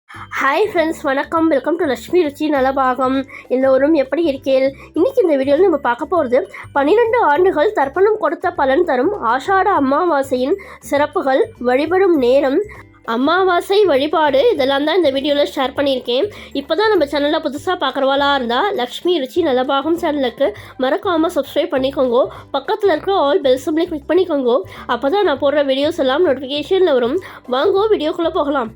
Hi friends, வணக்கம். Welcome to Lakshmi ருச்சி நலபாகம். எல்லோரும் எப்படி இருக்கீர்கள்? இன்றைக்கி இந்த வீடியோவில் நம்ம பார்க்க போகிறது 12 ஆண்டுகள் தர்ப்பணம் கொடுத்த பலன் தரும் ஆஷாட அமாவாசையின் சிறப்புகள், வழிபடும் நேரம், அமாவாசை வழிபாடு, இதெல்லாம் தான் இந்த வீடியோவில் ஷேர் பண்ணியிருக்கேன். இப்போ தான் நம்ம சேனலில் புதுசாக பார்க்குறவாளாக இருந்தால் லக்ஷ்மி ருச்சி நலபாகம் சேனலுக்கு மறக்காமல் சப்ஸ்கிரைப் பண்ணிக்கோங்க. பக்கத்தில் இருக்கிற ஆல் பெல் சிம்பிளை கிளிக் பண்ணிக்கோங்க. அப்போ தான் நான் போடுற வீடியோஸ் எல்லாம் நோட்டிஃபிகேஷனில் வரும். வாங்கோ வீடியோக்குள்ளே போகலாம்.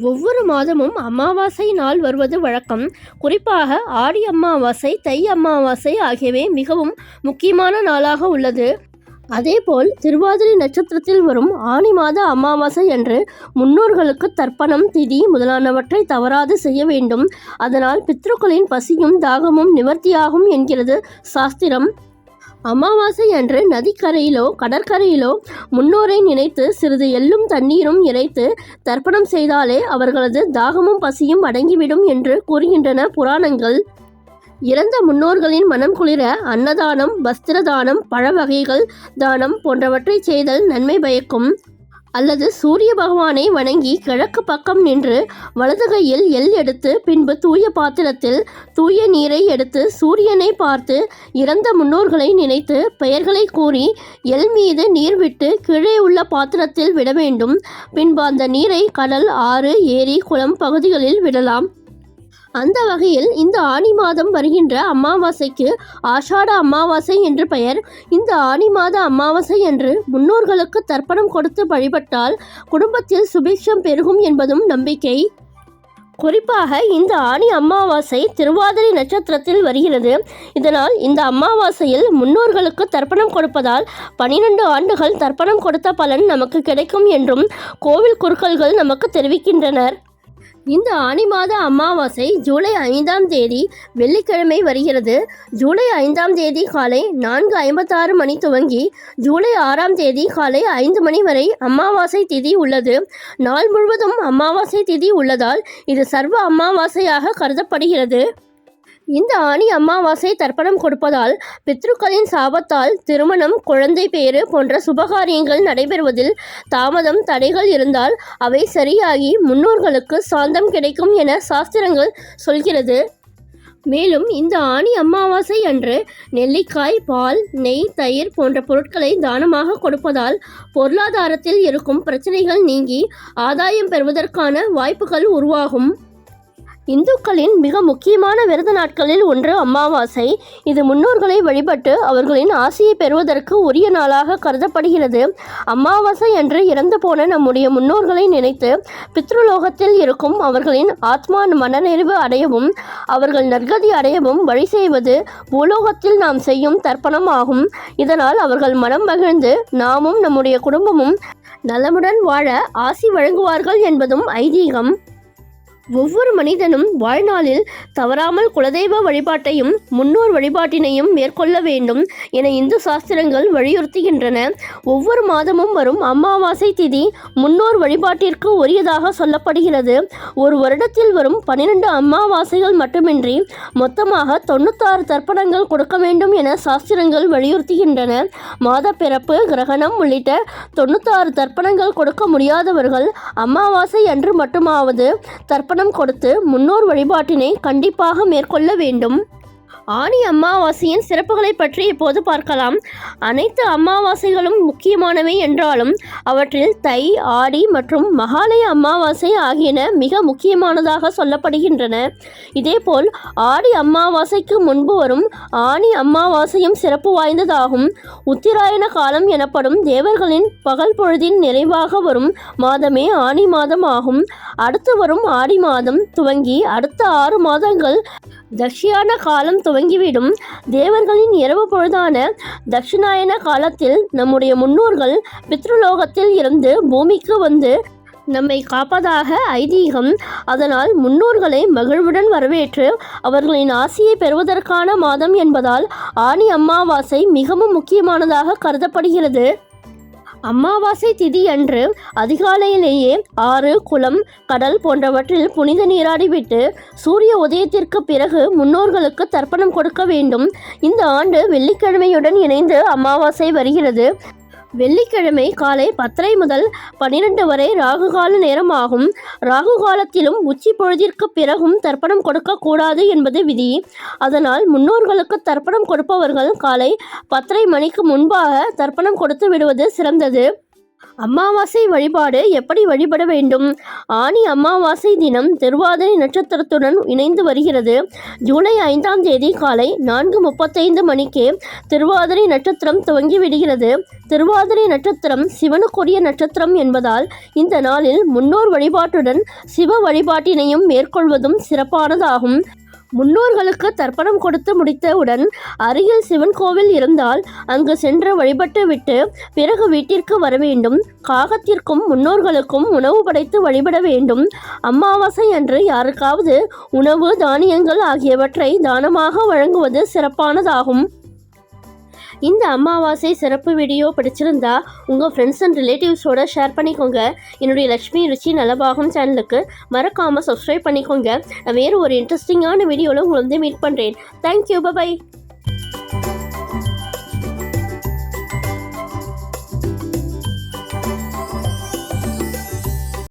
ஒவ்வொரு மாதமும் அமாவாசை நாள் வருவது வழக்கம். குறிப்பாக ஆடி அமாவாசை, தை அமாவாசை ஆகியவை மிகவும் முக்கியமான நாளாக உள்ளது. அதேபோல் திருவாதிரை நட்சத்திரத்தில் வரும் ஆனி மாத அமாவாசை அன்று முன்னோர்களுக்கு தர்ப்பணம், திதி முதலானவற்றை தவறாது செய்ய வேண்டும். அதனால் பித்ருக்களின் பசியும் தாகமும் நிவர்த்தியாகும் என்கிறது சாஸ்திரம். அமாவாசை அன்று நதிக்கரையிலோ கடற்கரையிலோ முன்னோரை நினைத்து சிறிது எள்ளும் தண்ணீரும் இறைத்து தர்ப்பணம் செய்தாலே அவர்களது தாகமும் பசியும் அடங்கிவிடும் என்று கூறுகின்றன புராணங்கள். இறந்த முன்னோர்களின் மனம் குளிர அன்னதானம், வஸ்திர தானம், பழ வகைகள் தானம் போன்றவற்றை செய்தல் நன்மை பயக்கும். அல்லது சூரிய பகவானை வணங்கி கிழக்கு பக்கம் நின்று வலது கையில் எள் எடுத்து பின்பு தூய பாத்திரத்தில் தூய நீரை எடுத்து சூரியனை பார்த்து இறந்த முன்னோர்களை நினைத்து பெயர்களை கூறி எள் மீது நீர் விட்டு கீழே உள்ள பாத்திரத்தில் விட வேண்டும். பின்பு அந்த நீரை கடல், ஆறு, ஏரி, குளம் பகுதிகளில் விடலாம். அந்த வகையில் இந்த ஆனி மாதம் வருகின்ற அமாவாசைக்கு ஆஷாட அமாவாசை என்று பெயர். இந்த ஆனி மாத அமாவாசை என்று முன்னோர்களுக்கு தர்ப்பணம் கொடுத்து வழிபட்டால் குடும்பத்தில் சுபிக்ஷம் பெருகும் என்பதும் நம்பிக்கை. குறிப்பாக இந்த ஆனி அமாவாசை திருவாதிரை நட்சத்திரத்தில் வருகிறது. இதனால் இந்த அமாவாசையில் முன்னோர்களுக்கு தர்ப்பணம் கொடுப்பதால் 12 ஆண்டுகள் தர்ப்பணம் கொடுத்த பலன் நமக்கு கிடைக்கும் என்றும் கோவில் குருக்கள்கள் நமக்கு தெரிவிக்கின்றனர். இந்த ஆனி மாத அமாவாசை ஜூலை 5ஆம் தேதி வெள்ளிக்கிழமை வருகிறது. ஜூலை 5ஆம் தேதி காலை 4:56 மணி துவங்கி ஜூலை 6ஆம் தேதி காலை 5 மணி வரை அமாவாசை திதி உள்ளது. நாள் முழுவதும் அமாவாசை திதி உள்ளதால் இது சர்வ அமாவாசையாக கருதப்படுகிறது. இந்த ஆனி அமாவாசை தர்ப்பணம் கொடுப்பதால் பித்ருக்களின் சாபத்தால் திருமணம், குழந்தை பேறு போன்ற சுபகாரியங்கள் நடைபெறுவதில் தாமதம், தடைகள் இருந்தால் அவை சரியாகி முன்னோர்களுக்கு சாந்தம் கிடைக்கும் என சாஸ்திரங்கள் சொல்கிறது. மேலும் இந்த ஆனி அமாவாசை அன்று நெல்லிக்காய், பால், நெய், தயிர் போன்ற பொருட்களை தானமாக கொடுப்பதால் பொருளாதாரத்தில் இருக்கும் பிரச்சனைகள் நீங்கி ஆதாயம் பெறுவதற்கான வாய்ப்புகள் உருவாகும். இந்துக்களின் மிக முக்கியமான விரத நாட்களில் ஒன்று அமாவாசை. இது முன்னோர்களை வழிபட்டு அவர்களின் ஆசையை பெறுவதற்கு உரிய நாளாக கருதப்படுகிறது. அமாவாசை அன்று இறந்து போன நம்முடைய முன்னோர்களை நினைத்து பித்ருலோகத்தில் இருக்கும் அவர்களின் ஆத்மா மனநிறைவு அடையவும் அவர்கள் நற்கதி அடையவும் வழி செய்வது பூலோகத்தில் நாம் செய்யும் தர்ப்பணம் ஆகும். இதனால் அவர்கள் மனம் மகிழ்ந்து நாமும் நம்முடைய குடும்பமும் நலமுடன் வாழ ஆசி வழங்குவார்கள் என்பதும் ஐதீகம். ஒவ்வொரு மனிதனும் வாழ்நாளில் தவறாமல் குலதெய்வ வழிபாட்டையும் முன்னோர் வழிபாட்டினையும் மேற்கொள்ள வேண்டும் என இந்து சாஸ்திரங்கள் வலியுறுத்துகின்றன. ஒவ்வொரு மாதமும் வரும் அமாவாசை திதி முன்னோர் வழிபாட்டிற்கு உரியதாக சொல்லப்படுகிறது. ஒரு வருடத்தில் வரும் 12 அமாவாசைகள் மட்டுமின்றி மொத்தமாக 96 தர்ப்பணங்கள் கொடுக்க வேண்டும் என சாஸ்திரங்கள் வலியுறுத்துகின்றன. மாத பிறப்பு, கிரகணம் உள்ளிட்ட 96 தர்ப்பணங்கள் கொடுக்க முடியாதவர்கள் அமாவாசை அன்று மட்டுமாவது தர்ப்பணம் கொடுத்து முன்னோர் வழிபாட்டினை கண்டிப்பாக மேற்கொள்ள வேண்டும். ஆனி அமாவாசையின் சிறப்புகளை பற்றி இப்போது பார்க்கலாம். அனைத்து அமாவாசைகளும் முக்கியமானவை என்றாலும் அவற்றில் தை, ஆடி மற்றும் மகாலய அமாவாசை ஆகியன மிக முக்கியமானதாக சொல்லப்படுகின்றன. இதேபோல் ஆடி அமாவாசைக்கு முன்பு வரும் ஆனி அமாவாசையும் சிறப்பு வாய்ந்ததாகும். உத்திராயண காலம் எனப்படும் தேவர்களின் பகல் பொழுதின் நிறைவாக வரும் மாதமே ஆனி மாதம் ஆகும். அடுத்து வரும் ஆடி மாதம் துவங்கி அடுத்த 6 மாதங்கள் தக்ஷியாயன காலம் துவங்கிவிடும். தேவர்களின் இரவு பொழுதான தட்சிணாயன காலத்தில் நம்முடைய முன்னோர்கள் பித்ருலோகத்தில் இருந்து பூமிக்கு வந்து நம்மை காப்பதாக ஐதீகம். அதனால் முன்னோர்களை மகிழ்வுடன் வரவேற்று அவர்களின் ஆசியை பெறுவதற்கான மாதம் என்பதால் ஆனி அமாவாசை மிகவும் முக்கியமானதாக கருதப்படுகிறது. அமாவாசை திதி அன்று அதிகாலையிலேயே ஆறு, குளம், கடல் போன்றவற்றில் புனித நீராடிவிட்டு சூரிய உதயத்திற்கு பிறகு முன்னோர்களுக்கு தர்ப்பணம் கொடுக்க வேண்டும். இந்த ஆண்டு வெள்ளிக்கிழமையுடன் இணைந்து அமாவாசை வருகிறது. வெள்ளிக்கிழமை காலை 10:30 முதல் 12 வரை ராகுகால நேரமாகும். ராகு காலத்திலும் உச்சி பொழுதிற்கு பிறகும் தர்ப்பணம் கொடுக்கக்கூடாது என்பது விதி. அதனால் முன்னோர்களுக்கு தர்ப்பணம் கொடுப்பவர்கள் காலை 10:30 மணிக்கு முன்பாக தர்ப்பணம் கொடுத்து விடுவது சிறந்தது. அமாவாசை வழிபாடு எப்படி வழிபட வேண்டும்? ஆனி அமாவாசை தினம் திருவாதிரை நட்சத்திரத்துடன் இணைந்து வருகிறது. ஜூலை 5ஆம் தேதி காலை 4:35 மணிக்கே திருவாதிரை நட்சத்திரம் துவங்கிவிடுகிறது. திருவாதிரை நட்சத்திரம் சிவனுக்குரிய நட்சத்திரம் என்பதால் இந்த நாளில் முன்னோர் வழிபாட்டுடன் சிவ வழிபாட்டினையும் மேற்கொள்வதும் சிறப்பானதாகும். முன்னோர்களுக்கு தர்ப்பணம் கொடுத்து முடித்தவுடன் அருகில் சிவன் கோவில் இருந்தால் அங்கு சென்று வழிபட்டு விட்டு பிறகு வீட்டிற்கு வர வேண்டும். காகத்திற்கும் முன்னோர்களுக்கும் உணவு படைத்து வழிபட வேண்டும். அமாவாசை அன்று யாருக்காவது உணவு தானியங்கள் ஆகியவற்றை தானமாக வழங்குவது சிறப்பானதாகும். இந்த அமாவாசை சிறப்பு வீடியோ பிடிச்சிருந்தா உங்கள் ஃப்ரெண்ட்ஸ் அண்ட் ரிலேட்டிவ்ஸோட ஷேர் பண்ணிக்கோங்க. என்னுடைய லக்ஷ்மி ருச்சி நலபாகம் சேனலுக்கு மறக்காமல் சப்ஸ்கிரைப் பண்ணிக்கோங்க. நான் வேறு ஒரு இன்ட்ரெஸ்டிங்கான வீடியோவில் உங்களை மீட் பண்ணுறேன். Thank you, by.